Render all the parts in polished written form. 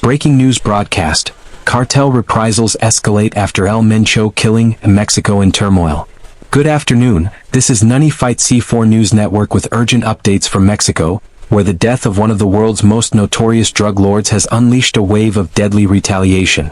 Breaking news broadcast. Cartel reprisals escalate after El Mencho killing and Mexico in turmoil. Good afternoon, this is Nunny Fight C4 News Network with urgent updates from Mexico, where the death of one of the world's most notorious drug lords has unleashed a wave of deadly retaliation.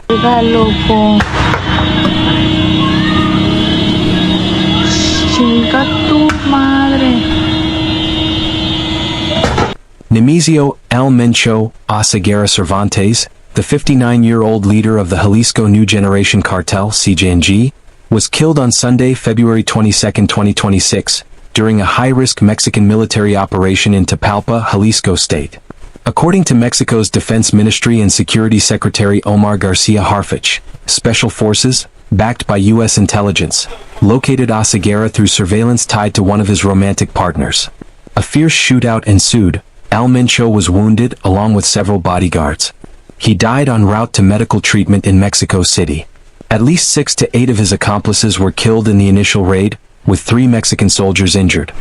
Nemesio El Mencho Oseguera Cervantes, the 59-year-old leader of the Jalisco New Generation Cartel (CJNG), was killed on Sunday, February 22, 2026, during a high-risk Mexican military operation in Tapalpa, Jalisco State. According to Mexico's Defense Ministry and Security Secretary Omar Garcia Harfuch, Special Forces, backed by U.S. intelligence, located Oseguera through surveillance tied to one of his romantic partners. A fierce shootout ensued. El Mencho was wounded along with several bodyguards. He died en route to medical treatment in Mexico City. At least 6 to 8 of his accomplices were killed in the initial raid, with 3 Mexican soldiers injured.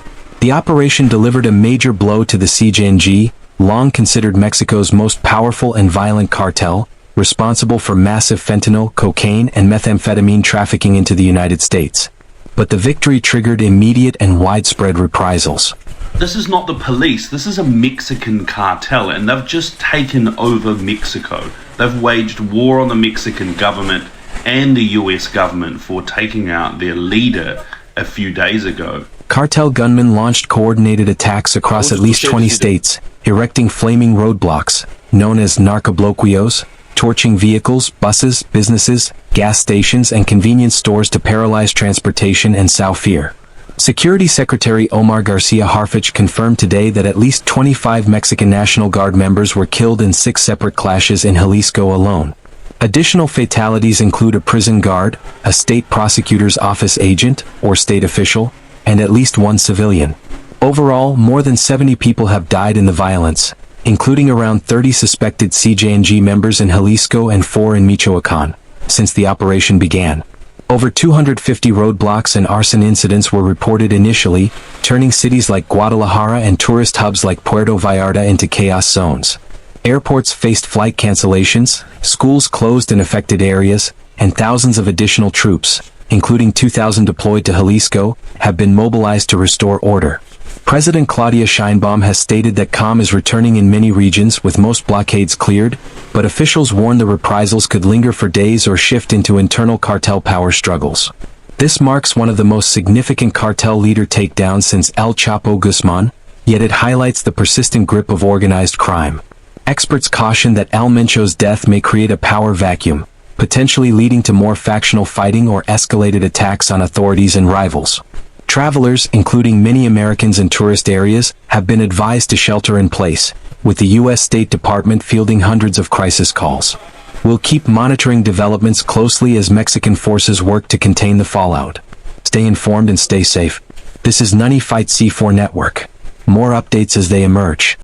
The operation delivered a major blow to the CJNG, long considered Mexico's most powerful and violent cartel, responsible for massive fentanyl, cocaine, and methamphetamine trafficking into the United States. But the victory triggered immediate and widespread reprisals. This is not the police, this is a Mexican cartel, and they've just taken over Mexico. They've waged war on the Mexican government and the US government for taking out their leader a few days ago. Cartel gunmen launched coordinated attacks across at least 20 states, erecting flaming roadblocks, known as narcobloqueos, torching vehicles, buses, businesses, gas stations, and convenience stores to paralyze transportation and sow fear. Security Secretary Omar Garcia Harfuch confirmed today that at least 25 Mexican National Guard members were killed in 6 separate clashes in Jalisco alone. Additional fatalities include a prison guard, a state prosecutor's office agent, or state official, and at least 1 civilian. Overall, more than 70 people have died in the violence, including around 30 suspected CJNG members in Jalisco and 4 in Michoacan, since the operation began. Over 250 roadblocks and arson incidents were reported initially, turning cities like Guadalajara and tourist hubs like Puerto Vallarta into chaos zones. Airports faced flight cancellations, schools closed in affected areas, and thousands of additional troops, including 2,000 deployed to Jalisco, have been mobilized to restore order. President Claudia Sheinbaum has stated that calm is returning in many regions with most blockades cleared, but officials warn the reprisals could linger for days or shift into internal cartel power struggles. This marks one of the most significant cartel leader takedowns since El Chapo Guzman, yet it highlights the persistent grip of organized crime. Experts caution that El Mencho's death may create a power vacuum, potentially leading to more factional fighting or escalated attacks on authorities and rivals. Travelers, including many Americans in tourist areas, have been advised to shelter in place, with the U.S. State Department fielding hundreds of crisis calls. We'll keep monitoring developments closely as Mexican forces work to contain the fallout. Stay informed and stay safe. This is Nunny Fight C4 Network. More updates as they emerge.